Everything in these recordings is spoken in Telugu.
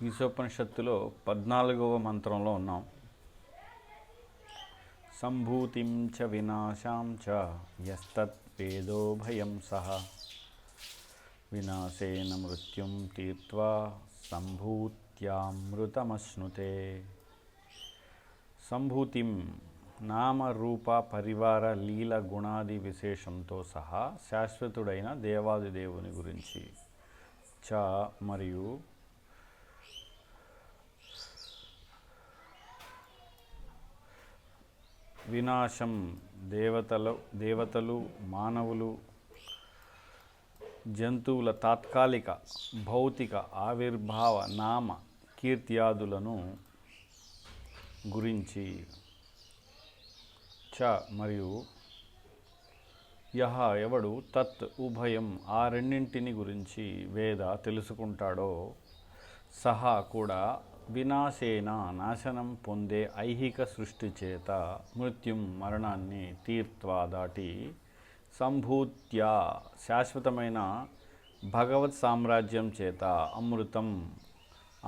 ఈశోపనిషత్తులో 14వ మంత్రంలో ఉన్నాం. సంభూతిం చ వినాశాం చ యస్తత్ వేదో భయం సహ వినాశేన మృత్యుం తీర్త్వా సంభూత్యామృతమశ్నుతే. సంభూతిం నామ రూప పరివార లీల గుణాది విశేషంతో సహా శాశ్వతుడైన దేవాది దేవుని గురించి, చ మరియు వినాశం దేవతలు మానవులు జంతువుల తాత్కాలిక భౌతిక ఆవిర్భావ నామ కీర్త్యాదులను గురించి, చ మరియు యహ ఎవడు తత్ ఉభయం ఆ రెండింటిని గురించి వేద తెలుసుకుంటాడో, సహా కూడా వినాశేన నాశనం పొందే ఐహిక సృష్టి చేత మృత్యుం మరణాన్ని తీర్త్వా దాటి సంభూత్యా శాశ్వతమైన భగవత్ సామ్రాజ్యం చేత అమృతం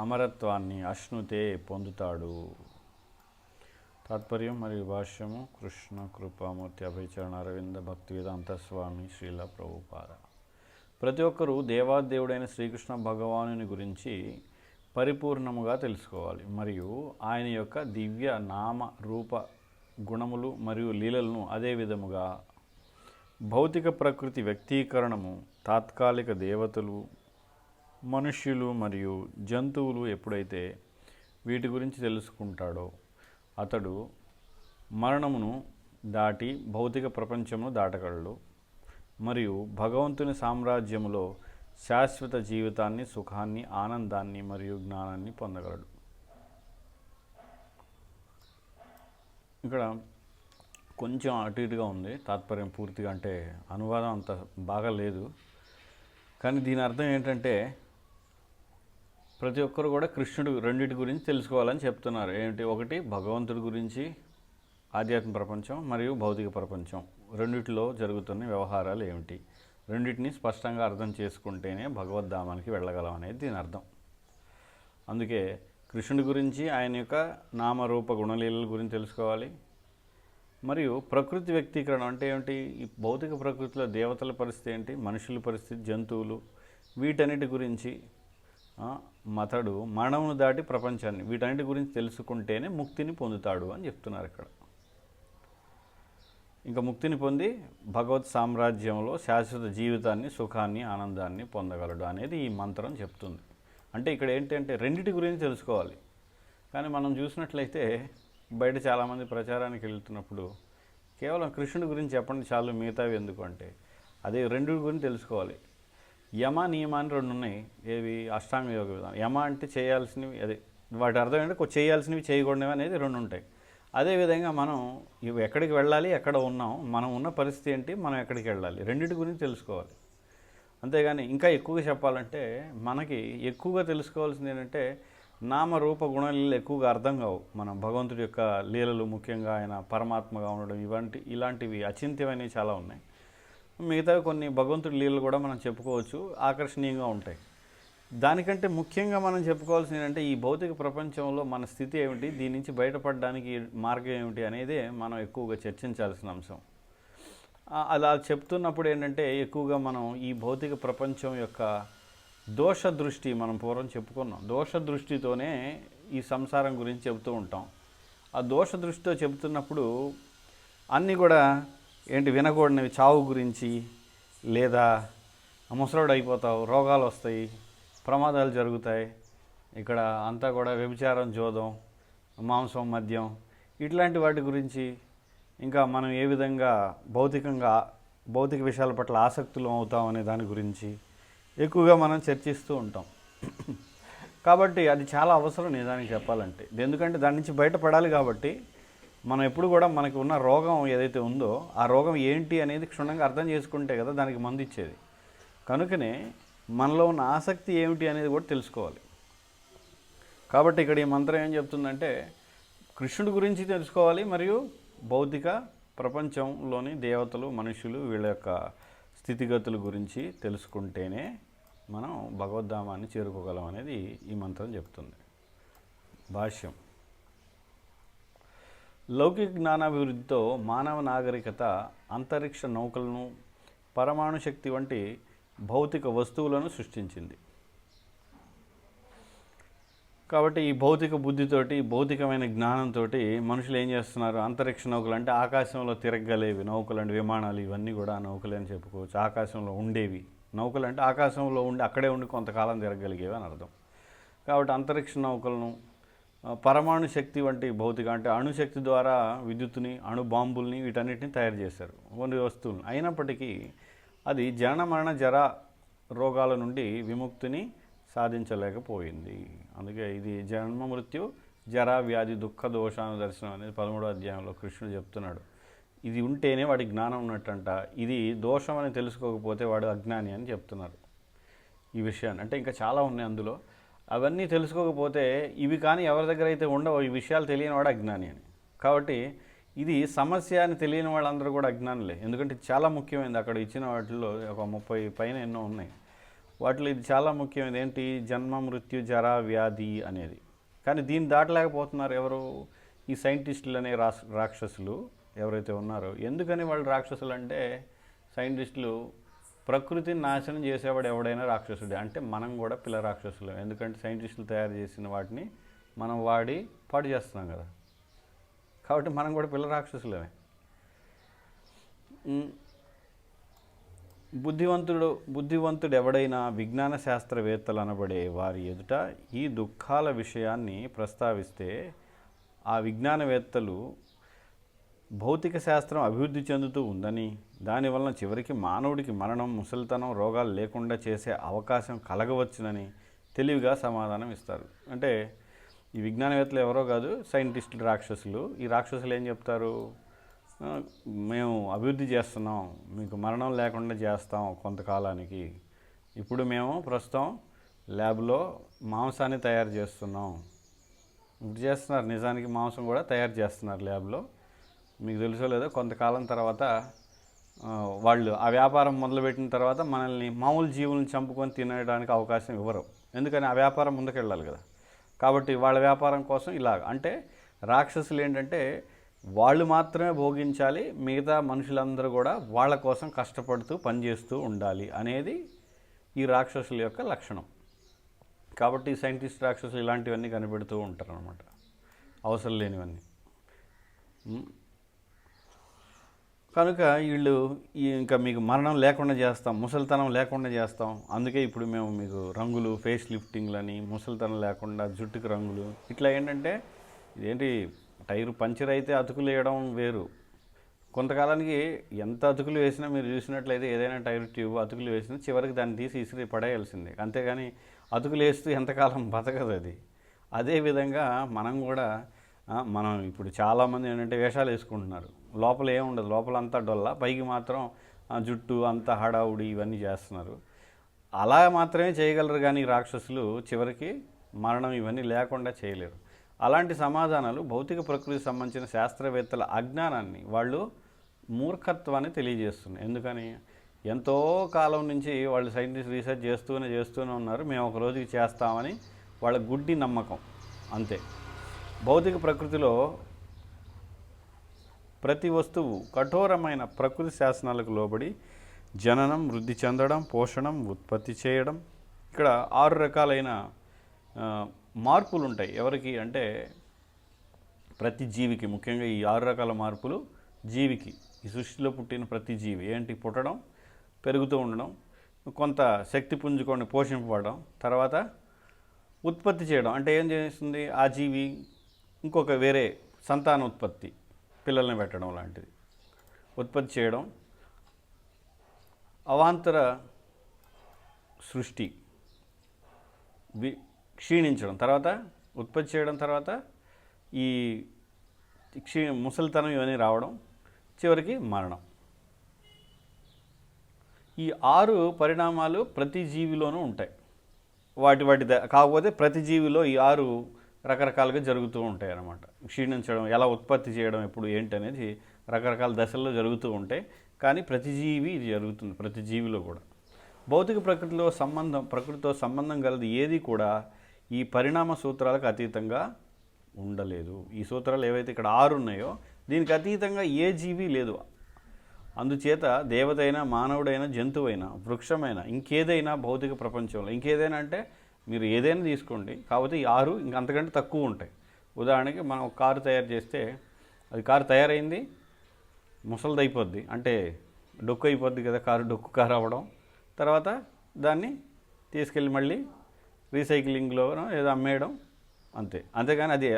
అమరత్వాన్ని అశ్నుతే పొందుతాడు. తాత్పర్యం మరియు భాష్యము కృష్ణ కృపామూర్తి అభయచరణ అరవింద భక్తి వేదాంత స్వామి శ్రీల ప్రభుపాద. ప్రతి ఒక్కరూ దేవాదేవుడైన శ్రీకృష్ణ భగవానుని గురించి పరిపూర్ణముగా తెలుసుకోవాలి మరియు ఆయన యొక్క దివ్య నామ రూప గుణములు మరియు లీలలను అదే విధముగా భౌతిక ప్రకృతి వ్యక్తీకరణము తాత్కాలిక దేవతలు మనుష్యులు మరియు జంతువులు ఎప్పుడైతే వీటి గురించి తెలుసుకుంటాడో అతడు మరణమును దాటి భౌతిక ప్రపంచమును దాటగలడు మరియు భగవంతుని సామ్రాజ్యములో శాశ్వత జీవితాన్ని, సుఖాన్ని, ఆనందాన్ని మరియు జ్ఞానాన్ని పొందగలడు. ఇక్కడ కొంచెం అటు ఇటుగా ఉంది తాత్పర్యం పూర్తిగా, అంటే అనువాదం అంత బాగా లేదు. కానీ దీని అర్థం ఏంటంటే ప్రతి ఒక్కరు కూడా కృష్ణుడు రెండింటి గురించి తెలుసుకోవాలని చెప్తున్నారు. ఏంటి? ఒకటి భగవంతుడి గురించి, ఆధ్యాత్మిక ప్రపంచం మరియు భౌతిక ప్రపంచం రెండిటిలో జరుగుతున్న వ్యవహారాలు ఏమిటి, రెండింటిని స్పష్టంగా అర్థం చేసుకుంటేనే భగవద్ధామానికి వెళ్ళగలం అనేది దీని అర్థం. అందుకే కృష్ణుడి గురించి, ఆయన యొక్క నామరూప గుణలీలల గురించి తెలుసుకోవాలి. మరియు ప్రకృతి వ్యక్తీకరణ అంటే ఏమిటి? ఈ భౌతిక ప్రకృతిలో దేవతల పరిస్థితి ఏంటి, మనుషుల పరిస్థితి, జంతువులు, వీటన్నిటి గురించి మతడు మరణమును దాటి ప్రపంచాన్ని, వీటన్నిటి గురించి తెలుసుకుంటేనే ముక్తిని పొందుతాడు అని చెప్తున్నారు ఇక్కడ. ఇంకా ముక్తిని పొంది భగవత్ సామ్రాజ్యంలో శాశ్వత జీవితాన్ని, సుఖాన్ని, ఆనందాన్ని పొందగలడు అనేది ఈ మంత్రం చెప్తుంది. అంటే ఇక్కడ ఏంటంటే రెండిటి గురించి తెలుసుకోవాలి. కానీ మనం చూసినట్లయితే బయట చాలామంది ప్రచారానికి వెళ్తున్నప్పుడు కేవలం కృష్ణుడి గురించి చెప్పండి చాలు, మిగతావి ఎందుకు అంటే అదే రెండింటి గురించి తెలుసుకోవాలి. యమ నియమ అని రెండు ఉన్నాయి. ఏవి? అష్టాంగ యోగ విధానం. యమ అంటే చేయాల్సినవి, అదే వాటి అర్థం ఏంటంటే చేయాల్సినవి చేయకూడనివి అనేది రెండు ఉంటాయి. అదేవిధంగా మనం ఇవి ఎక్కడికి వెళ్ళాలి, ఎక్కడ ఉన్నాం, మనం ఉన్న పరిస్థితి ఏంటి, మనం ఎక్కడికి వెళ్ళాలి, రెండింటి గురించి తెలుసుకోవాలి. అంతేగాని ఇంకా ఎక్కువగా చెప్పాలంటే మనకి ఎక్కువగా తెలుసుకోవాల్సింది ఏంటంటే నామరూప గుణలీలలు ఎక్కువగా అర్థం కావు. మనం భగవంతుడి యొక్క లీలలు, ముఖ్యంగా ఆయన పరమాత్మగా ఉండడం, ఇలాంటివి అచింత్యమైనవి చాలా ఉన్నాయి. మిగతా కొన్ని భగవంతుడి లీలలు కూడా మనం చెప్పుకోవచ్చు, ఆకర్షణీయంగా ఉంటాయి. దానికంటే ముఖ్యంగా మనం చెప్పుకోవాల్సింది ఏంటంటే ఈ భౌతిక ప్రపంచంలో మన స్థితి ఏమిటి, దీని నుంచి బయటపడడానికి మార్గం ఏమిటి అనేదే మనం ఎక్కువగా చర్చించాల్సిన అంశం. అలా చెప్తున్నప్పుడు ఏంటంటే ఎక్కువగా మనం ఈ భౌతిక ప్రపంచం యొక్క దోష దృష్టి, మనం పూర్వం చెప్పుకున్నాం, దోష దృష్టితోనే ఈ సంసారం గురించి చెబుతూ ఉంటాం. ఆ దోష దృష్టితో చెబుతున్నప్పుడు అన్నీ కూడా ఏంటి, వినకూడనివి, చావు గురించి, లేదా ముసలోడు అయిపోతావు, రోగాలు వస్తాయి, ప్రమాదాలు జరుగుతాయి, ఇక్కడ అంతా కూడా వ్యభిచారం, జోదం, మాంసం, మద్యం, ఇట్లాంటి వాటి గురించి, ఇంకా మనం ఏ విధంగా భౌతిక విషయాల పట్ల ఆసక్తులు అవుతాం అనే దాని గురించి ఎక్కువగా మనం చర్చిస్తూ ఉంటాం. కాబట్టి అది చాలా అవసరం నిజానికి చెప్పాలంటే. ఎందుకంటే దాని నుంచి బయటపడాలి. కాబట్టి మనం ఎప్పుడు కూడా మనకి ఉన్న రోగం ఏదైతే ఉందో ఆ రోగం ఏంటి అనేది క్షుణ్ణంగా అర్థం చేసుకుంటే కదా దానికి మందు ఇచ్చేది. కనుకనే మనలో ఉన్న ఆసక్తి ఏమిటి అనేది కూడా తెలుసుకోవాలి. కాబట్టి ఇక్కడ ఈ మంత్రం ఏం చెప్తుందంటే కృష్ణుడి గురించి తెలుసుకోవాలి మరియు భౌతిక ప్రపంచంలోని దేవతలు, మనుషులు, వీళ్ళ యొక్క స్థితిగతుల గురించి తెలుసుకుంటేనే మనం భగవద్ధామాన్ని చేరుకోగలం అనేది ఈ మంత్రం చెప్తుంది. భాష్యం. లౌకిక జ్ఞానాభివృద్ధితో మానవ నాగరికత అంతరిక్ష నౌకలను, పరమాణు శక్తి వంటి భౌతిక వస్తువులను సృష్టించింది. కాబట్టి ఈ భౌతిక బుద్ధితోటి, భౌతికమైన జ్ఞానంతో మనుషులు ఏం చేస్తున్నారు? అంతరిక్ష నౌకలు అంటే ఆకాశంలో తిరగలేవి నౌకలు అంటే విమానాలు, ఇవన్నీ కూడా నౌకలు అని చెప్పుకోవచ్చు. ఆకాశంలో ఉండేవి నౌకలు అంటే ఆకాశంలో ఉండి అక్కడే ఉండి కొంతకాలం తిరగలిగేవి అని అర్థం. కాబట్టి అంతరిక్ష నౌకలను, పరమాణు శక్తి వంటి భౌతిక అంటే అణుశక్తి ద్వారా విద్యుత్తుని, అణు బాంబుల్ని, వీటన్నిటిని తయారు చేశారు కొన్ని వస్తువులను. అయినప్పటికీ అది జనన మరణ జర రోగాల నుండి విముక్తిని సాధించలేకపోయింది. అందుకే ఇది జన్మ మృత్యు జరా వ్యాధి దుఃఖ దోషాను దర్శనం అనేది 13వ అధ్యాయంలో కృష్ణుడు చెప్తున్నాడు. ఇది ఉంటేనే వాడి జ్ఞానం ఉన్నట్టంట. ఇది దోషం అని తెలుసుకోకపోతే వాడు అజ్ఞాని అని చెప్తున్నారు ఈ విషయాన్ని. అంటే ఇంకా చాలా ఉన్నాయి అందులో. అవన్నీ తెలుసుకోకపోతే, ఇవి కానీ ఎవరి దగ్గర అయితే ఉండవో ఈ విషయాలు తెలియని వాడు అజ్ఞాని అని. కాబట్టి ఇది సమస్య అని తెలియని వాళ్ళందరూ కూడా అజ్ఞానులే. ఎందుకంటే చాలా ముఖ్యమైనది. అక్కడ ఇచ్చిన వాటిల్లో ఒక 30 పైన ఎన్నో ఉన్నాయి. వాటిలో ఇది చాలా ముఖ్యమైనది. ఏంటి? జన్మ మృత్యు జరా వ్యాధి అనేది. కానీ దీన్ని దాటలేకపోతున్నారు ఎవరు? ఈ సైంటిస్టులు అనే రాక్షసులు ఎవరైతే ఉన్నారో. ఎందుకని వాళ్ళు రాక్షసులు అంటే, సైంటిస్టులు ప్రకృతిని నాశనం చేసేవాడు ఎవడైనా రాక్షసుడే. అంటే మనం కూడా పిల్ల రాక్షసులు. ఎందుకంటే సైంటిస్టులు తయారు చేసిన వాటిని మనం వాడి పాడు చేస్తున్నాం కదా. కాబట్టి మనం కూడా పిల్ల రాక్షసులమే. బుద్ధివంతుడు ఎవడైనా విజ్ఞాన శాస్త్రవేత్తలు అనబడే వారి ఎదుట ఈ దుఃఖాల విషయాన్ని ప్రస్తావిస్తే, ఆ విజ్ఞానవేత్తలు భౌతిక శాస్త్రం అభివృద్ధి చెందుతూ ఉందని, దానివలన చివరికి మానవుడికి మరణం, ముసలితనం, రోగాలు లేకుండా చేసే అవకాశం కలగవచ్చునని తెలివిగా సమాధానం ఇస్తారు. అంటే ఈ విజ్ఞానవేత్తలు ఎవరో కాదు, సైంటిస్టులు, రాక్షసులు. ఈ రాక్షసులు ఏం చెప్తారు? మేము అభివృద్ధి చేస్తున్నాం, మీకు మరణం లేకుండా చేస్తాం కొంతకాలానికి. ఇప్పుడు మేము ప్రస్తుతం ల్యాబ్లో మాంసాన్ని తయారు చేస్తున్నాం. ఇప్పుడు చేస్తున్నారు, నిజానికి మాంసం కూడా తయారు చేస్తున్నారు ల్యాబ్లో. మీకు తెలుసో లేదో, కొంతకాలం తర్వాత వాళ్ళు ఆ వ్యాపారం మొదలుపెట్టిన తర్వాత మనల్ని మామూలు జీవులను చంపుకొని తినడానికి అవకాశం ఇవ్వరు. ఎందుకని? ఆ వ్యాపారం ముందుకెళ్ళాలి కదా. కాబట్టి వాళ్ళ వ్యాపారం కోసం ఇలాగ. అంటే రాక్షసులు ఏంటంటే వాళ్ళు మాత్రమే భోగించాలి, మిగతా మనుషులందరూ కూడా వాళ్ళ కోసం కష్టపడుతూ పనిచేస్తూ ఉండాలి అనేది ఈ రాక్షసుల యొక్క లక్షణం. కాబట్టి సైంటిస్ట్ రాక్షసులు ఇలాంటివన్నీ కనిపెడుతూ ఉంటారు అన్నమాట, అవసరం లేనివన్నీ. కనుక వీళ్ళు ఇంకా మీకు మరణం లేకుండా చేస్తాం, ముసలితనం లేకుండా చేస్తాం, అందుకే ఇప్పుడు మేము మీకు రంగులు, ఫేస్ లిఫ్టింగ్లని, ముసలితనం లేకుండా జుట్టుకి రంగులు, ఇట్లా ఏంటంటే ఇదేంటి టైరు పంచర్ అయితే అతుకులు వేయడం వేరు. కొంతకాలానికి ఎంత అతుకులు వేసినా మీరు చూసినట్లయితే ఏదైనా టైర్ ట్యూబ్ అతుకులు వేసినా చివరికి దాన్ని తీసి ఇసిరి పడేయాల్సిందే. అంతేగాని అతుకులు వేస్తూ ఎంతకాలం బతకదు అది. అదేవిధంగా మనం కూడా మనం ఇప్పుడు చాలామంది ఏంటంటే వేషాలు వేసుకుంటున్నారు, లోపల ఏముండదు, లోపల అంతా డొల్ల, పైకి మాత్రం జుట్టు అంతా హడావుడి ఇవన్నీ చేస్తున్నారు. అలా మాత్రమే చేయగలరు, కానీ రాక్షసులు చివరికి మరణం ఇవన్నీ లేకుండా చేయలేరు. అలాంటి సమాధానాలు భౌతిక ప్రకృతికి సంబంధించిన శాస్త్రవేత్తల అజ్ఞానాన్ని, వాళ్ళు మూర్ఖత్వాన్ని తెలియజేస్తున్నాయి. ఎందుకని? ఎంతో కాలం నుంచి వాళ్ళు సైంటిస్ట్ రీసెర్చ్ చేస్తూనే ఉన్నారు, మేము ఒక రోజుకి చేస్తామని వాళ్ళ గుడ్డి నమ్మకం అంతే. భౌతిక ప్రకృతిలో ప్రతి వస్తువు కఠోరమైన ప్రకృతి శాసనాలకు లోబడి జననం, వృద్ధి చెందడం, పోషణం, ఉత్పత్తి చేయడం, ఇక్కడ 6 రకాలైన మార్పులు ఉంటాయి. ఎవరికి అంటే ప్రతి జీవికి. ముఖ్యంగా ఈ 6 రకాల మార్పులు జీవికి, ఈ సృష్టిలో పుట్టిన ప్రతి జీవి ఏంటి? పుట్టడం, పెరుగుతూ ఉండడం, కొంత శక్తి పుంజుకొని పోషింపబడడం, తర్వాత ఉత్పత్తి చేయడం. అంటే ఏం చేస్తుంది ఆ జీవి? ఇంకొక వేరే సంతాన ఉత్పత్తి, పిల్లల్ని పెట్టడం లాంటిది ఉత్పత్తి చేయడం. అవాంతర సృష్టి, క్షీణించడం, తర్వాత ఉత్పత్తి చేయడం, తర్వాత ఈ ముసలితనం ఇవన్నీ రావడం, చివరికి మరణం. ఈ 6 పరిణామాలు ప్రతి జీవిలోనూ ఉంటాయి. వాటి కాకపోతే ప్రతి జీవిలో ఈ 6 రకరకాలుగా జరుగుతూ ఉంటాయి అన్నమాట. క్షీణించడం, ఎలా ఉత్పత్తి చేయడం, ఎప్పుడు ఏంటి అనేది రకరకాల దశల్లో జరుగుతూ ఉంటాయి. కానీ ప్రతి జీవి ఇది జరుగుతుంది, ప్రతి జీవిలో కూడా. భౌతిక ప్రకృతితో సంబంధం గలది ఏది కూడా ఈ పరిణామ సూత్రాలకు అతీతంగా ఉండలేదు. ఈ సూత్రాలు ఏవైతే ఇక్కడ 6 ఉన్నాయో దీనికి అతీతంగా ఏ జీవి లేదు. అందుచేత దేవతైనా, మానవుడైనా, జంతువైనా, వృక్షమైనా, ఇంకేదైనా భౌతిక ప్రపంచంలో ఇంకేదైనా అంటే మీరు ఏదైనా తీసుకోండి, కాకపోతే ఈ 6 ఇంకంతకంటే తక్కువ ఉంటాయి. ఉదాహరణకి మనం ఒక కారు తయారు చేస్తే అది కారు తయారైంది, ముసలిది అయిపోద్ది, అంటే డొక్కు అయిపోద్ది కదా, డొక్కు కారు అవ్వడం. తర్వాత దాన్ని తీసుకెళ్ళి మళ్ళీ రీసైక్లింగ్లో ఏదో అమ్మేయడం, అంతేగాని అది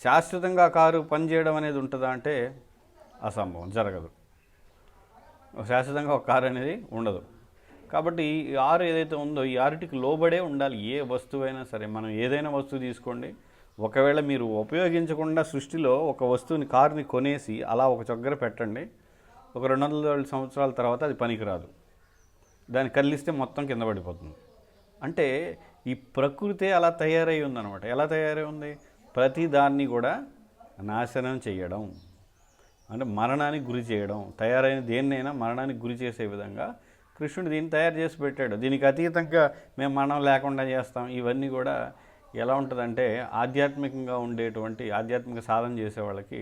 శాశ్వతంగా కారు పనిచేయడం అనేది ఉంటుందా అంటే అసంభవం, జరగదు. శాశ్వతంగా ఒక కారు అనేది ఉండదు. కాబట్టి ఈ 6 ఏదైతే ఉందో ఈ 6టికి లోబడే ఉండాలి ఏ వస్తువైనా సరే. మనం ఏదైనా వస్తువు తీసుకోండి, ఒకవేళ మీరు ఉపయోగించకుండా సృష్టిలో ఒక వస్తువుని, కారుని కొనేసి అలా ఒక చొగ్గర పెట్టండి, ఒక 200 సంవత్సరాల తర్వాత అది పనికిరాదు, దాన్ని కదిలిస్తే మొత్తం కింద పడిపోతుంది. అంటే ఈ ప్రకృతే అలా తయారై ఉందన్నమాట. ఎలా తయారై ఉంది? ప్రతి దాన్ని కూడా నాశనం చేయడం, అంటే మరణానికి గురి చేయడం, తయారైన దేన్నైనా మరణానికి గురి చేసే విధంగా కృష్ణుడు దీన్ని తయారు చేసి పెట్టాడు. దీనికి అతీతంగా మేము మరణం లేకుండా చేస్తాం, ఇవన్నీ కూడా ఎలా ఉంటుందంటే ఆధ్యాత్మికంగా ఉండేటువంటి ఆధ్యాత్మిక సాధన చేసే వాళ్ళకి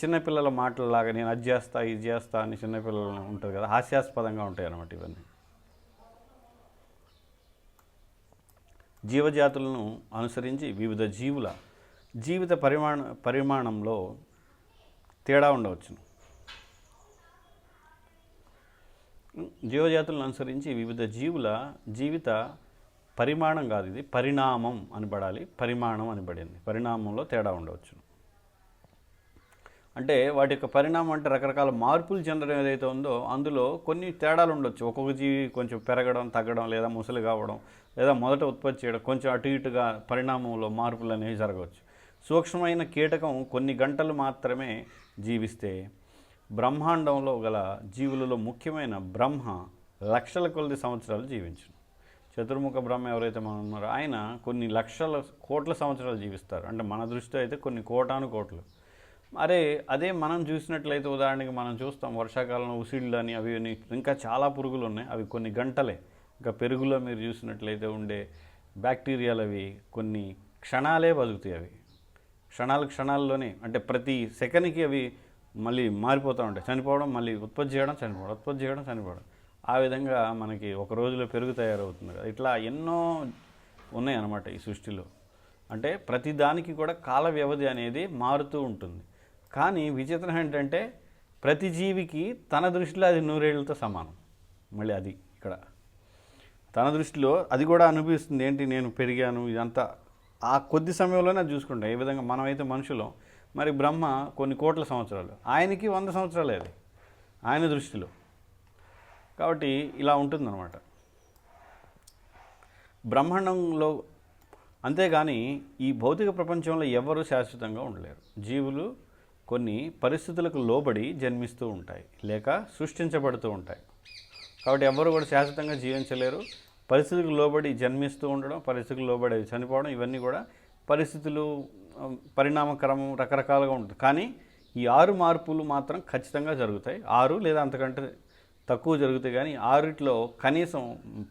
చిన్నపిల్లల మాటలలాగా నేను అది చేస్తా ఇది చేస్తా అని చిన్నపిల్లలు ఉంటుంది కదా, హాస్యాస్పదంగా ఉంటాయి అన్నమాట ఇవన్నీ. జీవజాతులను అనుసరించి వివిధ జీవుల జీవిత పరిమాణంలో తేడా ఉండవచ్చును. జీవజాతులను అనుసరించి వివిధ జీవుల జీవిత పరిమాణం కాదు, ఇది పరిణామం అని పడాలి, పరిమాణం అని పడింది. పరిణామంలో తేడా ఉండవచ్చు. అంటే వాటి యొక్క పరిణామం అంటే రకరకాల మార్పులు చెందడం ఏదైతే ఉందో అందులో కొన్ని తేడాలు ఉండొచ్చు. ఒక్కొక్క జీవి కొంచెం పెరగడం, తగ్గడం, లేదా ముసలి కావడం, లేదా మొదట ఉత్పత్తి చేయడం, కొంచెం అటు ఇటుగా పరిణామంలో మార్పులు అనేవి జరగవచ్చు. సూక్ష్మమైన కీటకం కొన్ని గంటలు మాత్రమే జీవిస్తే బ్రహ్మాండంలో గల జీవులలో ముఖ్యమైన బ్రహ్మ లక్షల కొలది సంవత్సరాలు జీవించును. చతుర్ముఖ బ్రహ్మ ఎవరైతే మనం ఉన్నారో ఆయన కొన్ని లక్షల కోట్ల సంవత్సరాలు జీవిస్తారు. అంటే మన దృష్టిలో అయితే కొన్ని కోటాను కోట్లు. అదే మనం చూసినట్లయితే ఉదాహరణకి మనం చూస్తాం వర్షాకాలంలో ఉసిళ్ళు అని అవి ఇంకా చాలా పురుగులు ఉన్నాయి, అవి కొన్ని గంటలే. ఇంకా పెరుగులో మీరు చూసినట్లయితే ఉండే బ్యాక్టీరియాలు అవి కొన్ని క్షణాలే బతుకుతాయి. అవి క్షణాల్లోనే, అంటే ప్రతి సెకండ్కి అవి మళ్ళీ మారిపోతూ ఉంటాయి, చనిపోవడం, మళ్ళీ ఉత్పత్తి చేయడం, చనిపోవడం, ఉత్పత్తి చేయడం, చనిపోవడం. ఆ విధంగా మనకి ఒక రోజులో పెరుగు తయారవుతుంది కదా. ఇట్లా ఎన్నో ఉన్నాయి అన్నమాట ఈ సృష్టిలో. అంటే ప్రతి దానికి కూడా కాల వ్యవధి అనేది మారుతూ ఉంటుంది. కానీ విచిత్రం ఏంటంటే ప్రతి జీవికి తన దృష్టిలో అది 100 ఏళ్లతో సమానం. మళ్ళీ అది ఇక్కడ తన దృష్టిలో అది కూడా అనిపిస్తుంది, ఏంటి నేను పెరిగాను ఇదంతా ఆ కొద్ది సమయంలోనే అది చూసుకుంటాం. ఏ విధంగా మనమైతే మనుషులం, మరి బ్రహ్మ కొన్ని కోట్ల సంవత్సరాలు, ఆయనకి 100 సంవత్సరాలు అది ఆయన దృష్టిలో. కాబట్టి ఇలా ఉంటుందన్నమాట బ్రహ్మాండంలో. అంతేగాని ఈ భౌతిక ప్రపంచంలో ఎవరు శాశ్వతంగా ఉండలేరు. జీవులు కొన్ని పరిస్థితులకు లోబడి జన్మిస్తూ ఉంటాయి, లేక సృష్టించబడుతూ ఉంటాయి. కాబట్టి ఎవరు కూడా శాశ్వతంగా జీవించలేరు. పరిస్థితులకు లోబడి జన్మిస్తూ ఉండడం, పరిస్థితులకు లోబడి చనిపోవడం, ఇవన్నీ కూడా పరిస్థితులు, పరిణామక్రమం రకరకాలుగా ఉంటుంది. కానీ ఈ 6 మార్పులు మాత్రం ఖచ్చితంగా జరుగుతాయి. 6 లేదా అంతకంటే తక్కువ జరుగుతాయి. కానీ 6లో కనీసం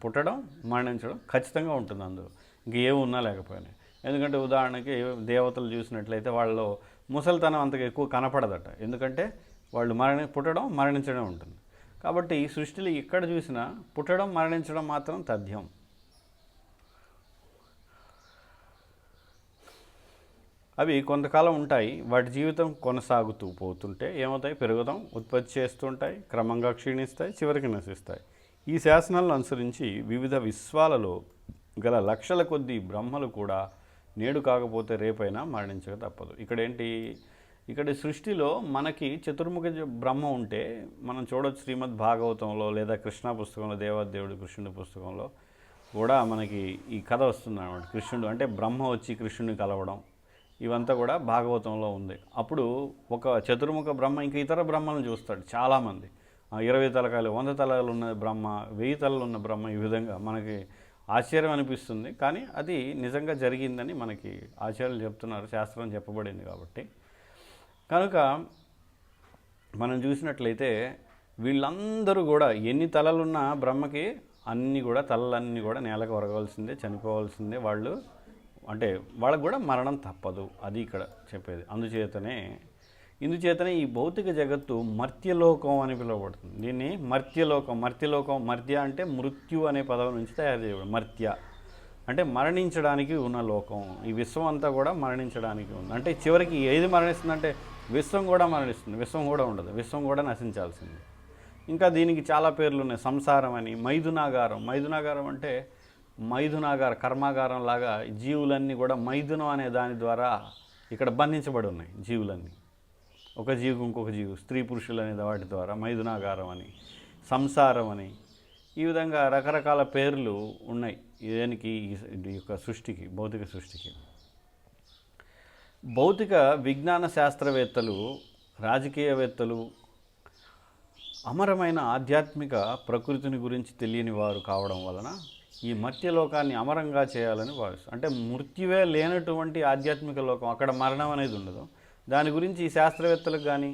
పుట్టడం, మరణించడం ఖచ్చితంగా ఉంటుంది అందులో, ఇంకేమున్నా లేకపోయినా. ఎందుకంటే ఉదాహరణకి దేవతలు చూసినట్లయితే వాళ్ళలో ముసలితనం అంతగా ఎక్కువ కనపడదట, ఎందుకంటే వాళ్ళు పుట్టడం, మరణించడం ఉంటుంది. కాబట్టి ఈ సృష్టిలో ఎక్కడ చూసినా పుట్టడం, మరణించడం మాత్రం తథ్యం. అవి కొంతకాలం ఉంటాయి, వాటి జీవితం కొనసాగుతూ పోతుంటే ఏమవుతాయి? పెరుగుతాం, ఉత్పత్తి చేస్తుంటాయి, క్రమంగా క్షీణిస్తాయి, చివరికి నశిస్తాయి. ఈ శాసనాలను అనుసరించి వివిధ విశ్వాలలో గల లక్షల కొద్దీ బ్రహ్మలు కూడా నేడు కాకపోతే రేపైనా మరణించక తప్పదు. ఇక్కడ సృష్టిలో మనకి చతుర్ముఖ బ్రహ్మ ఉంటే మనం చూడవచ్చు శ్రీమద్ భాగవతంలో లేదా కృష్ణ పుస్తకంలో, దేవాదేవుడు కృష్ణుడి పుస్తకంలో కూడా మనకి ఈ కథ వస్తుంది అన్నమాట. కృష్ణుడు అంటే బ్రహ్మ వచ్చి కృష్ణుడిని కలవడం, ఇవంతా కూడా భాగవతంలో ఉంది. అప్పుడు ఒక చతుర్ముఖ బ్రహ్మ ఇంకా ఇతర బ్రహ్మలను చూస్తాడు చాలామంది. 20 తలకాయలు, 100 తలలు ఉన్న బ్రహ్మ, 1000 తలలు ఉన్న బ్రహ్మ, ఈ విధంగా మనకి ఆశ్చర్యం అనిపిస్తుంది. కానీ అది నిజంగా జరిగిందని మనకి ఆచార్యులు చెప్తున్నారు, శాస్త్రం చెప్పబడింది కాబట్టి. కనుక మనం చూసినట్లయితే వీళ్ళందరూ కూడా ఎన్ని తలలున్న బ్రహ్మకి అన్నీ కూడా తలలన్నీ కూడా నేలకు ఒరగవలసిందే, చనిపోవాల్సిందే వాళ్ళు. అంటే వాళ్ళకు కూడా మరణం తప్పదు, అది ఇక్కడ చెప్పేది. ఇందుచేతనే ఈ భౌతిక జగత్తు మర్త్యలోకం అని పిలువబడుతుంది. దీన్ని మర్త్యలోకం మర్త్య అంటే మృత్యు అనే పదం నుంచి తయారు చేయబడి. మర్త్య అంటే మరణించడానికి ఉన్న లోకం. ఈ విశ్వం అంతా కూడా మరణించడానికి ఉంది. అంటే చివరికి ఏది మరణిస్తుందంటే విశ్వం కూడా మరణిస్తుంది, విశ్వం కూడా ఉండదు, విశ్వం కూడా నశించాల్సింది. ఇంకా దీనికి చాలా పేర్లు ఉన్నాయి. సంసారం అని, మైథునాగారం అంటే కర్మాగారం లాగా జీవులన్నీ కూడా మైథునం అనే దాని ద్వారా ఇక్కడ బంధించబడి ఉన్నాయి. జీవులన్నీ ఒక జీవికి ఇంకొక జీవు, స్త్రీ పురుషులు అనే వాటి ద్వారా మైథునాగారం అని, సంసారం అని, ఈ విధంగా రకరకాల పేర్లు ఉన్నాయి దేనికి, ఈ యొక్క సృష్టికి, భౌతిక సృష్టికి. భౌతిక విజ్ఞాన శాస్త్రవేత్తలు, రాజకీయవేత్తలు అమరమైన ఆధ్యాత్మిక ప్రకృతిని గురించి తెలియని వారు కావడం వలన ఈ మర్త్యలోకాన్ని అమరంగా చేయాలని భావిస్తారు. అంటే మృత్యువే లేనటువంటి ఆధ్యాత్మిక లోకం, అక్కడ మరణం అనేది ఉండదు. దాని గురించి ఈ శాస్త్రవేత్తలకు కానీ,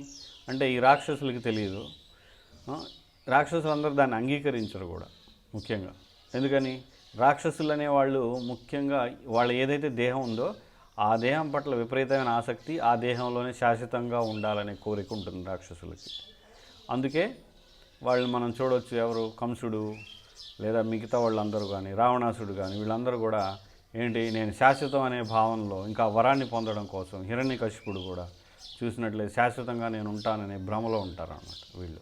అంటే ఈ రాక్షసులకి తెలియదు. రాక్షసులందరూ దాన్ని అంగీకరించరు కూడా ముఖ్యంగా. ఎందుకని? రాక్షసులు అనేవాళ్ళు ముఖ్యంగా వాళ్ళ ఏదైతే దేహం ఉందో ఆ దేహం పట్ల విపరీతమైన ఆసక్తి, ఆ దేహంలోనే శాశ్వతంగా ఉండాలనే కోరిక ఉంటుంది రాక్షసులకి. అందుకే వాళ్ళు మనం చూడవచ్చు, ఎవరు, కంసుడు లేదా మిగతా వాళ్ళందరూ కానీ, రావణాసుడు కానీ, వీళ్ళందరూ కూడా ఏంటి, నేను శాశ్వతం అనే భావనలో ఇంకా వరాన్ని పొందడం కోసం, హిరణ్యకశిపుడు కూడా చూసినట్లయితే శాశ్వతంగా నేను ఉంటాననే భ్రమలో ఉంటారన్నమాట. వీళ్ళు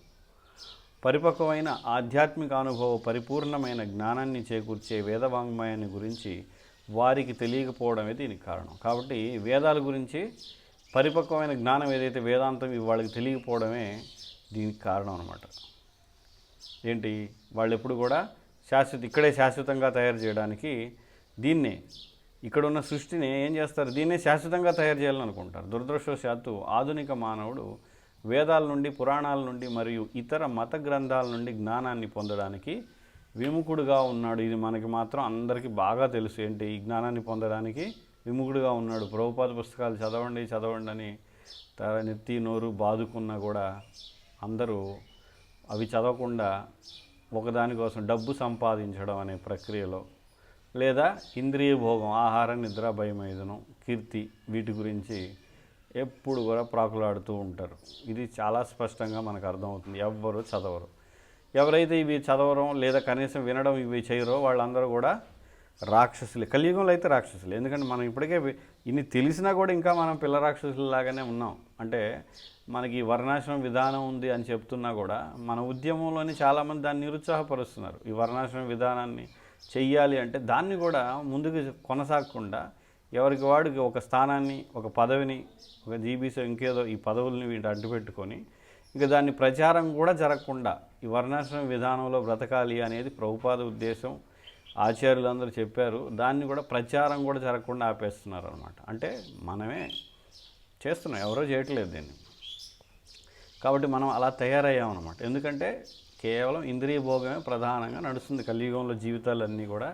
పరిపక్వమైన ఆధ్యాత్మిక అనుభవం, పరిపూర్ణమైన జ్ఞానాన్ని చేకూర్చే వేదవాంగ్మయాన్ని గురించి వారికి తెలియకపోవడమే దీనికి కారణం. కాబట్టి వేదాల గురించి పరిపక్వమైన జ్ఞానం ఏదైతే వేదాంతం వాళ్ళకి తెలియకపోవడమే దీనికి కారణం అన్నమాట. ఏంటి, వాళ్ళు ఎప్పుడు కూడా ఇక్కడే శాశ్వతంగా తయారు చేయడానికి దీన్నే, ఇక్కడున్న సృష్టిని ఏం చేస్తారు, దీన్నే శాశ్వతంగా తయారు చేయాలని అనుకుంటారు. దురదృష్టవశాత్తు ఆధునిక మానవుడు వేదాల నుండి, పురాణాల నుండి మరియు ఇతర మత గ్రంథాల నుండి జ్ఞానాన్ని పొందడానికి విముఖుడుగా ఉన్నాడు. ఇది మనకి మాత్రం అందరికీ బాగా తెలుసు. ఏంటి, ఈ జ్ఞానాన్ని పొందడానికి విముఖుడుగా ఉన్నాడు. ప్రభుపాద పుస్తకాలు చదవండి అని నెత్తి నోరు బాదుకున్నా కూడా అందరూ అవి చదవకుండా ఒకదానికోసం డబ్బు సంపాదించడం అనే ప్రక్రియలో, లేదా ఇంద్రియ భోగం, ఆహారం, నిద్ర, భయమైదనం, కీర్తి, వీటి గురించి ఎప్పుడు కూడా ప్రాకులాడుతూ ఉంటారు. ఇది చాలా స్పష్టంగా మనకు అర్థమవుతుంది. ఎవ్వరు చదవరు. ఎవరైతే ఇవి చదవరం లేదా కనీసం వినడం ఇవి చేయరో వాళ్ళందరూ కూడా రాక్షసులే. కలియుగంలో అయితే రాక్షసులే. ఎందుకంటే మనం ఇప్పటికే ఇన్ని తెలిసినా కూడా ఇంకా మనం పిల్ల రాక్షసులలాగానే ఉన్నాం. అంటే మనకి వర్ణాశ్రమ విధానం ఉంది అని చెప్తున్నా కూడా మన ఉద్యమంలోని చాలామంది దాన్ని నిరుత్సాహపరుస్తున్నారు. ఈ వర్ణాశ్రమ విధానాన్ని చెయ్యాలి అంటే దాన్ని కూడా ముందుకు కొనసాగకుండా ఎవరికి వాడికి ఒక స్థానాన్ని, ఒక పదవిని, ఒక జీబీసీ ఇంకేదో ఈ పదవుల్ని వీటి అడ్డుపెట్టుకొని ఇక దాన్ని ప్రచారం కూడా జరగకుండా ఈ వర్ణాశ్రమ విధానంలో బ్రతకాలి అనేది ప్రభుపాద ఉద్దేశం. ఆచార్యులందరూ చెప్పారు. దాన్ని కూడా ప్రచారం కూడా జరగకుండా ఆపేస్తున్నారు అన్నమాట. అంటే మనమే చేస్తున్నాం, ఎవరో చేయట్లేదు దీన్ని. కాబట్టి మనం అలా తయారయ్యామన్నమాట. ఎందుకంటే కేవలం ఇంద్రియ భోగమే ప్రధానంగా నడుస్తుంది కలియుగంలో. జీవితాలన్నీ కూడా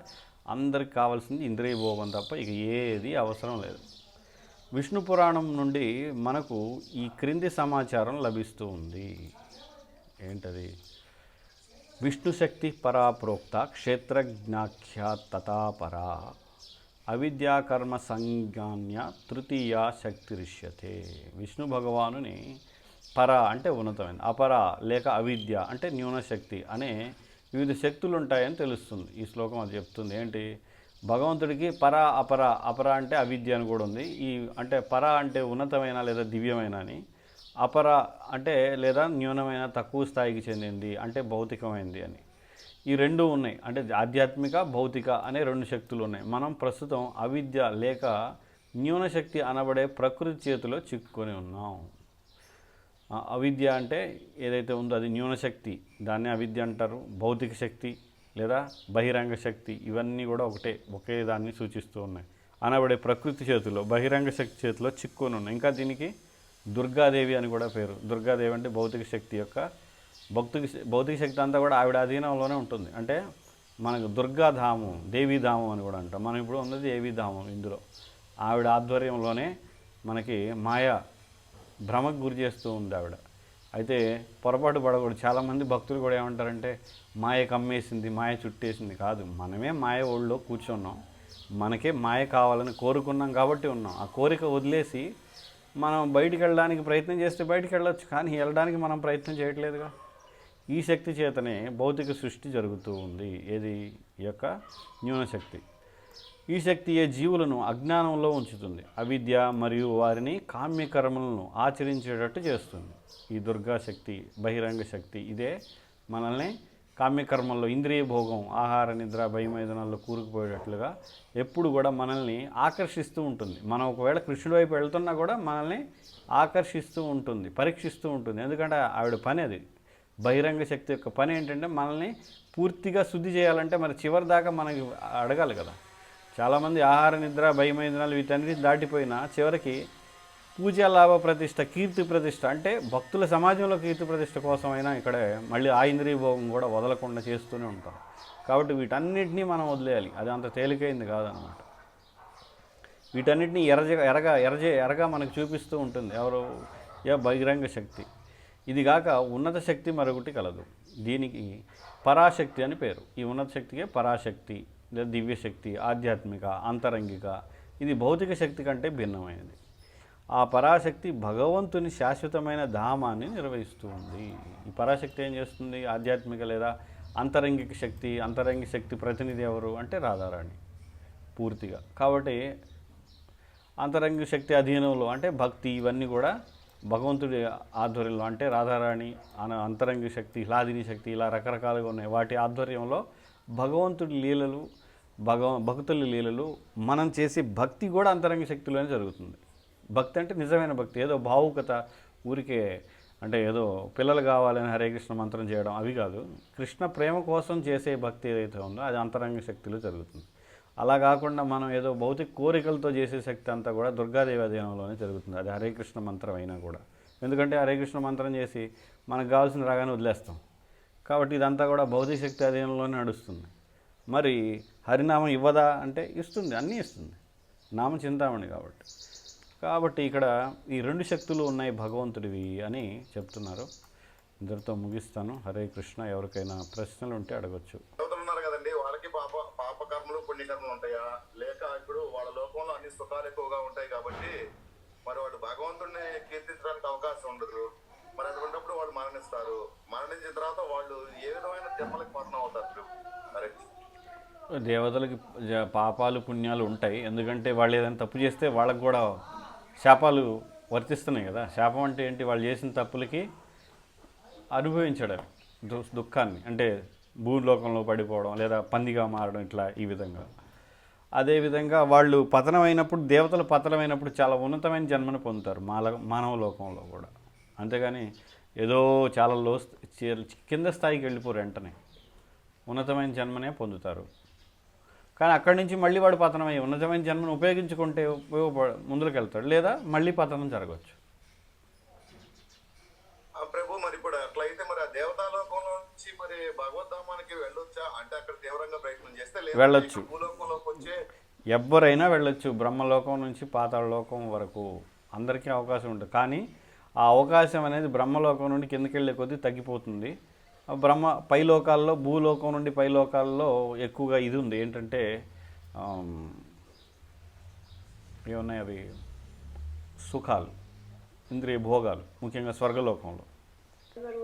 అందరికి కావాల్సింది ఇంద్రియ భోగం తప్ప ఇక ఏది అవసరం లేదు. విష్ణు పురాణం నుండి మనకు ఈ క్రింది సమాచారం లభిస్తూ ఉంది. ఏంటది? విష్ణు శక్తి పరాప్రోక్త క్షేత్రజ్ఞాఖ్య తథాపరా అవిద్యాకర్మ సంజ్ఞాన్య తృతీయ శక్తిరిష్యతే. విష్ణు భగవానుని పర అంటే ఉన్నతమైన, అపర లేక అవిద్య అంటే న్యూనశక్తి అనే వివిధ శక్తులు ఉంటాయని తెలుస్తుంది. ఈ శ్లోకం అది చెప్తుంది. ఏంటి, భగవంతుడికి పర అపర అంటే అవిద్య అని కూడా ఉంది. ఈ అంటే పర అంటే ఉన్నతమైన లేదా దివ్యమైన అని, అపర అంటే లేదా న్యూనమైన తక్కువ స్థాయికి చెందింది అంటే భౌతికమైంది అని. ఈ రెండు ఉన్నాయి. అంటే ఆధ్యాత్మిక, భౌతిక అనే రెండు శక్తులు ఉన్నాయి. మనం ప్రస్తుతం అవిద్య లేక న్యూనశక్తి అనబడే ప్రకృతి చేతిలో చిక్కుకొని ఉన్నాం. అవిద్య అంటే ఏదైతే ఉందో అది న్యూనశక్తి, దాన్ని అవిద్య అంటారు. భౌతిక శక్తి లేదా బహిరంగ శక్తి, ఇవన్నీ కూడా ఒకే దాన్ని సూచిస్తూ ఉన్నాయి. అనబడే ప్రకృతి చేతిలో, బహిరంగ శక్తి చేతిలో చిక్కుకొని ఉన్నాయి. ఇంకా దీనికి దుర్గాదేవి అని కూడా పేరు. దుర్గాదేవి అంటే భౌతిక శక్తి యొక్క భౌతిక శక్తి అంతా కూడా ఆవిడ అధీనంలోనే ఉంటుంది. అంటే మనకు దుర్గాధామం, దేవీధామం అని కూడా అంటాం. మనం ఇప్పుడు ఉన్నది దేవీధామం. ఇందులో ఆవిడ ఆధ్వర్యంలోనే మనకి మాయా భ్రమకు గురి చేస్తూ ఉంది ఆవిడ. అయితే పొరపాటు పడకూడదు. చాలామంది భక్తులు కూడా ఏమంటారంటే మాయ కమ్మేసింది, మాయ చుట్టేసింది. కాదు, మనమే మాయ ఒళ్ళో కూర్చున్నాం, మనకే మాయ కావాలని కోరుకున్నాం కాబట్టి ఉన్నాం. ఆ కోరిక వదిలేసి మనం బయటికి వెళ్ళడానికి ప్రయత్నం చేస్తే బయటికి వెళ్ళొచ్చు, కానీ వెళ్ళడానికి మనం ప్రయత్నం చేయట్లేదుగా. ఈ శక్తి చేతనే భౌతిక సృష్టి జరుగుతూ ఉంది. ఏది? ఈ యొక్క న్యూనశక్తి. ఈ శక్తి ఏ జీవులను అజ్ఞానంలో ఉంచుతుంది, అవిద్య మరియు వారిని కామ్యకర్మలను ఆచరించేటట్టు చేస్తుంది. ఈ దుర్గా శక్తి, బహిరంగ శక్తి ఇదే మనల్ని కామ్యకర్మల్లో, ఇంద్రియ భోగం, ఆహార నిద్ర భయమైదనాల్లో కూరుకుపోయేటట్లుగా ఎప్పుడు కూడా మనల్ని ఆకర్షిస్తూ ఉంటుంది. మనం ఒకవేళ కృష్ణుడి వైపు వెళ్తున్నా కూడా మనల్ని ఆకర్షిస్తూ ఉంటుంది, పరీక్షిస్తూ ఉంటుంది. ఎందుకంటే ఆవిడ పని అది. బహిరంగ శక్తి యొక్క పని ఏంటంటే మనల్ని పూర్తిగా శుద్ధి చేయాలంటే మరి చివరి దాకా మనకి అడగాలి కదా. చాలామంది ఆహార నిద్ర భయమైదనాలు వీటన్నిటి దాటిపోయినా చివరికి పూజ, లాభ ప్రతిష్ట, కీర్తి ప్రతిష్ట, అంటే భక్తుల సమాజంలో కీర్తి ప్రతిష్ట కోసమైనా ఇక్కడే మళ్ళీ ఆ ఇంద్రియ భోగం కూడా వదలకుండా చేస్తూనే ఉంటాం. కాబట్టి వీటన్నిటినీ మనం వదిలేయాలి. అది అంత తేలికైంది కాదనమాట. వీటన్నిటినీ ఎరగా మనకు చూపిస్తూ ఉంటుంది ఎవరు? బహిరంగ శక్తి. ఇది కాక ఉన్నత శక్తి మరొకటి కలదు. దీనికి పరాశక్తి అని పేరు. ఈ ఉన్నత శక్తికే పరాశక్తి లేదా దివ్యశక్తి, ఆధ్యాత్మిక, అంతరంగిక. ఇది భౌతిక శక్తి కంటే భిన్నమైనది. ఆ పరాశక్తి భగవంతుని శాశ్వతమైన ధామాన్ని నిర్వహిస్తూ ఉంది. ఈ పరాశక్తి ఏం చేస్తుంది? ఆధ్యాత్మిక లేదా అంతరంగిక శక్తి. అంతరంగిక శక్తి ప్రతినిధి ఎవరు అంటే రాధారాణి పూర్తిగా. కాబట్టి అంతరంగిక శక్తి అధీనంలో అంటే భక్తి, ఇవన్నీ కూడా భగవంతుడి ఆధ్వర్యంలో, అంటే రాధారాణి, అంతరంగిక శక్తి, హ్లాదిని శక్తి, ఇలా రకరకాలుగా ఉన్నాయి. వాటి ఆధ్వర్యంలో భగవంతుడి లీలలు, భక్తుల లీలలు, మనం చేసే భక్తి కూడా అంతరంగిక శక్తిలోనే జరుగుతుంది. భక్తి అంటే నిజమైన భక్తి, ఏదో భావుకత, ఊరికే అంటే ఏదో పిల్లలు కావాలని హరే కృష్ణ మంత్రం చేయడం అవి కాదు. కృష్ణ ప్రేమ కోసం చేసే భక్తి ఏదైతే ఉందో అది అంతరంగ శక్తిలో జరుగుతుంది. అలా కాకుండా మనం ఏదో భౌతిక కోరికలతో చేసే శక్తి అంతా కూడా దుర్గాదేవి అధీనంలోనే జరుగుతుంది. అది హరే కృష్ణ మంత్రం అయినా కూడా. ఎందుకంటే హరే కృష్ణ మంత్రం చేసి మనకు కావాల్సిన రాగానే వదిలేస్తాం. కాబట్టి ఇదంతా కూడా భౌతిక శక్తి అధీనంలోనే నడుస్తుంది. మరి హరినామం ఇవ్వదా అంటే ఇస్తుంది, అన్నీ ఇస్తుంది. నామ చింతామణి కాబట్టి ఇక్కడ ఈ రెండు శక్తులు ఉన్నాయి భగవంతుడివి అని చెప్తున్నారు. ఇందరితో ముగిస్తాను. హరే కృష్ణ. ఎవరికైనా ప్రశ్నలు ఉంటే అడగచ్చు. ఉన్నారు కదండి, వాళ్ళకి పాపకర్మలు పుణ్యకర్మలు ఉంటాయా, లేక ఇప్పుడు వాళ్ళ లోకంలో అన్ని సుఖాలు ఎక్కువగా ఉంటాయి కాబట్టి మరి వాళ్ళు భగవంతుడిని కీర్తించడానికి అవకాశం ఉండదు. మరి అటువంటిప్పుడు వాళ్ళు మరణిస్తారు. మరణించిన తర్వాత వాళ్ళు ఏ విధమైన జన్మలకు పతనం అవుతారు? హరే దేవతలకి పాపాలు పుణ్యాలు ఉంటాయి. ఎందుకంటే వాళ్ళు ఏదైనా తప్పు చేస్తే వాళ్ళకు కూడా శాపాలు వర్తిస్తున్నాయి కదా. శాపం అంటే ఏంటి? వాళ్ళు చేసిన తప్పులకి అనుభవించడం దుఃఖాన్ని, అంటే భూలోకంలో పడిపోవడం లేదా పందిగా మారడం, ఇట్లా ఈ విధంగా. అదేవిధంగా వాళ్ళు పతనమైనప్పుడు, దేవతలు పతనమైనప్పుడు చాలా ఉన్నతమైన జన్మను పొందుతారు మానవ లోకంలో కూడా. అంతేగాని ఏదో చాలా కింద స్థాయికి వెళ్ళిపోరు, వెంటనే ఉన్నతమైన జన్మనే పొందుతారు. కానీ అక్కడి నుంచి మళ్ళీ వాడు పతనమై ఉన్నతమైన జన్మను ఉపయోగించుకుంటే ముందుకు వెళ్తాడు, లేదా మళ్ళీ పతనం జరగవచ్చు. ప్రభు, మరి ఇప్పుడు అట్లయితే మరి ఆ దేవతాలోకం నుంచి మరి భగవద్ధామానికి వెళ్ళొచ్చా? అంటే అక్కడ తీవ్రంగా ప్రయత్నం చేస్తే వెళ్ళొచ్చు, భూలోకంలోకి వచ్చే ఎవరైనా వెళ్ళొచ్చు. బ్రహ్మలోకం నుంచి పాతాళలోకం వరకు అందరికీ అవకాశం ఉంటుంది. కానీ ఆ అవకాశం అనేది బ్రహ్మలోకం నుండి కిందకి వెళ్ళే కొద్దీ తగ్గిపోతుంది. పైలోకాల్లో, భూలోకం నుండి పైలోకాల్లో ఎక్కువగా ఇది ఉంది. ఏంటంటే ఏమున్నాయి అవి? సుఖాలు, ఇంద్రియ భోగాలు, ముఖ్యంగా స్వర్గలోకంలో.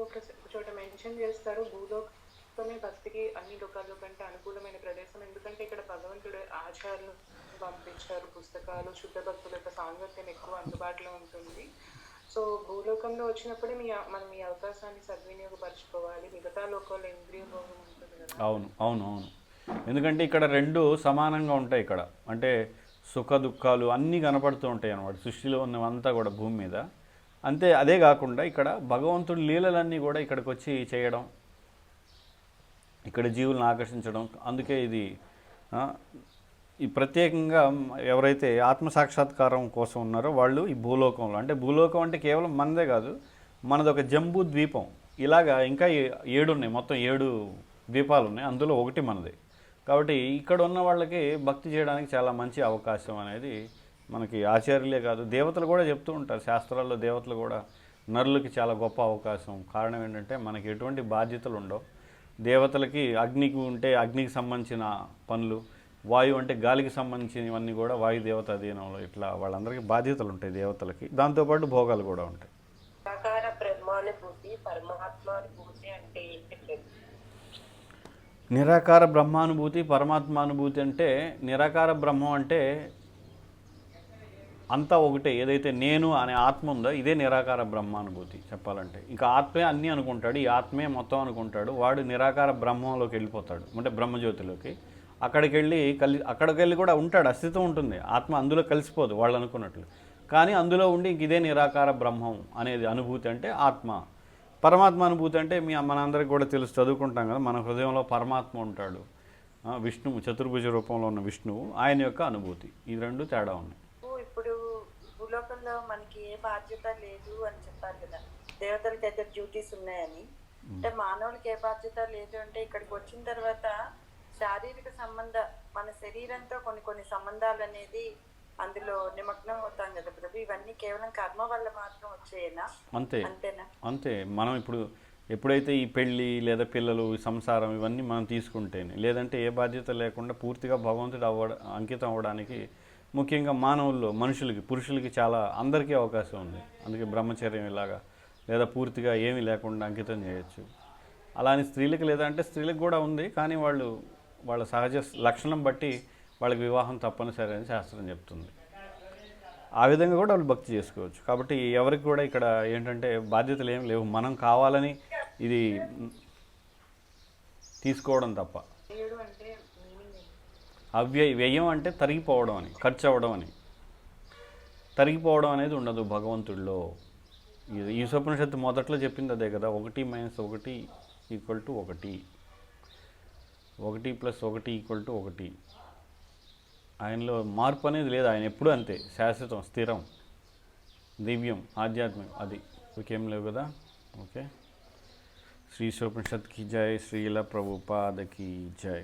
ఒక చోట మెన్షన్ చేస్తారు, భూలోకమే భక్తికి అన్ని లోకాల కంటే అనుకూలమైన ప్రదేశం. ఎందుకంటే ఇక్కడ భగవంతుడు ఆచార్యులు పంపించారు, పుస్తకాలు, శుద్ధ భక్తుల యొక్క సాంగత్యం ఎక్కువ అందుబాటులో ఉంటుంది. సో భూలోకంలో వచ్చినప్పుడే మనం ఈ అవకాశాన్ని సద్వినియోగపరచుకోవాలి. మిగతా లోకంలో ఇంద్రియ భోగం ఉంటుంది కదా. అవును అవును అవును. ఎందుకంటే ఇక్కడ రెండు సమానంగా ఉంటాయి. ఇక్కడ అంటే సుఖ దుఃఖాలు అన్నీ కనపడుతూ ఉంటాయి అన్నమాట, సృష్టిలో ఉన్నవంతా కూడా భూమి మీద. అంతే, అదే కాకుండా ఇక్కడ భగవంతుడి లీలలన్నీ కూడా ఇక్కడికి వచ్చి చేయడం, ఇక్కడ జీవులను ఆకర్షించడం. అందుకే ఇది ఈ ప్రత్యేకంగా ఎవరైతే ఆత్మసాక్షాత్కారం కోసం ఉన్నారో వాళ్ళు ఈ భూలోకంలో, అంటే భూలోకం అంటే కేవలం మనదే కాదు, మనది ఒక జంబూ ద్వీపం. ఇలాగా ఇంకా 7 ఉన్నాయి, మొత్తం 7 ద్వీపాలు ఉన్నాయి, అందులో ఒకటి మనది. కాబట్టి ఇక్కడ ఉన్న వాళ్ళకి భక్తి చేయడానికి చాలా మంచి అవకాశం అనేది మనకి ఆచార్యులే కాదు దేవతలు కూడా చెప్తూ ఉంటారు. శాస్త్రాల్లో దేవతలు కూడా నరులకి చాలా గొప్ప అవకాశం. కారణం ఏంటంటే మనకి ఎటువంటి బాధ్యతలు ఉండవు. దేవతలకి అగ్నికి ఉంటే అగ్నికి సంబంధించిన పనులు, వాయువు అంటే గాలికి సంబంధించినవన్నీ కూడా వాయుదేవత అధీనంలో, ఇట్లా వాళ్ళందరికీ బాధ్యతలు ఉంటాయి దేవతలకి. దాంతోపాటు భోగాలు కూడా ఉంటాయి. నిరాకార బ్రహ్మానుభూతి పరమాత్మానుభూతి అంటే ఏంటి? నిరాకార బ్రహ్మానుభూతి పరమాత్మానుభూతి అంటే, నిరాకార బ్రహ్మం అంటే అంతా ఒకటే. ఏదైతే నేను అనే ఆత్మ ఉందో ఇదే నిరాకార బ్రహ్మానుభూతి చెప్పాలంటే. ఇంకా ఆత్మే అన్నీ అనుకుంటాడు, ఈ ఆత్మే మొత్తం అనుకుంటాడు. వాడు నిరాకార బ్రహ్మంలోకి వెళ్ళిపోతాడు, అంటే బ్రహ్మజ్యోతిలోకి. అక్కడికి వెళ్ళి కూడా ఉంటాడు, అస్తిత్వం ఉంటుంది. ఆత్మ అందులో కలిసిపోదు వాళ్ళు అనుకున్నట్లు. కానీ అందులో ఉండి ఇంక ఇదే నిరాకార బ్రహ్మం అనేది అనుభూతి అంటే ఆత్మ. పరమాత్మ అనుభూతి అంటే మనందరికీ కూడా తెలుసు, చదువుకుంటాం కదా, మన హృదయంలో పరమాత్మ ఉంటాడు. విష్ణువు, చతుర్భుజ రూపంలో ఉన్న విష్ణువు, ఆయన యొక్క అనుభూతి. ఈ రెండు తేడా ఉన్నాయి. ఇప్పుడు భూలోకంలో మనకి ఏ బాధ్యత లేదు అని చెప్పారు కదా, దేవతలకి అయితే డ్యూటీస్ ఉన్నాయని. అంటే మానవులకి ఏ బాధ్యత లేదు అంటే, ఇక్కడికి వచ్చిన తర్వాత శారీరక మన శరీరంతో కొన్ని సంబంధాలు అనేది అందులో నిమగ్నం అవుతాం కదా ప్రభు. ఇవన్నీ కేవలం కర్మ వల్ల మాత్రం వచ్చేనా? అంతేనా? అంతే. మనం ఎప్పుడైతే ఈ పెళ్ళి లేదా పిల్లలు, సంసారం ఇవన్నీ మనం తీసుకుంటేనే, లేదంటే ఏ బాధ్యత లేకుండా పూర్తిగా భగవంతుడు అంకితం అవ్వడానికి ముఖ్యంగా మానవుల్లో, మనుషులకి, పురుషులకి చాలా అందరికీ అవకాశం ఉంది. అందుకే బ్రహ్మచర్యం ఇలాగా, లేదా పూర్తిగా ఏమీ లేకుండా అంకితం చేయొచ్చు. అలానే స్త్రీలకు లేదంటే స్త్రీలకు కూడా ఉంది, కానీ వాళ్ళ సహజ లక్షణం బట్టి వాళ్ళకి వివాహం తప్పనిసరి అని శాస్త్రం చెప్తుంది. ఆ విధంగా కూడా వాళ్ళు భక్తి చేసుకోవచ్చు. కాబట్టి ఎవరికి కూడా ఇక్కడ ఏంటంటే బాధ్యతలు ఏం లేవు, మనం కావాలని ఇది తీసుకోవడం తప్ప. వ్యయం అంటే తరిగిపోవడం అని, ఖర్చు అవ్వడం అని. తరిగిపోవడం అనేది ఉండదు భగవంతుడిలో. ఈశోపనిషత్తు మొదట్లో చెప్పింది అదే కదా, 1 - 1 = 1, 1 + 1 = 1. ఆయనలో మార్పు అనేది లేదు. ఆయన ఎప్పుడూ అంతే, శాశ్వతం, స్థిరం, దివ్యం, ఆధ్యాత్మికం. అది ఇంకేం లేవు కదా. ఓకే. శ్రీ ఈశోపనిషత్కి జై, శ్రీల ప్రభుపాదకి జై.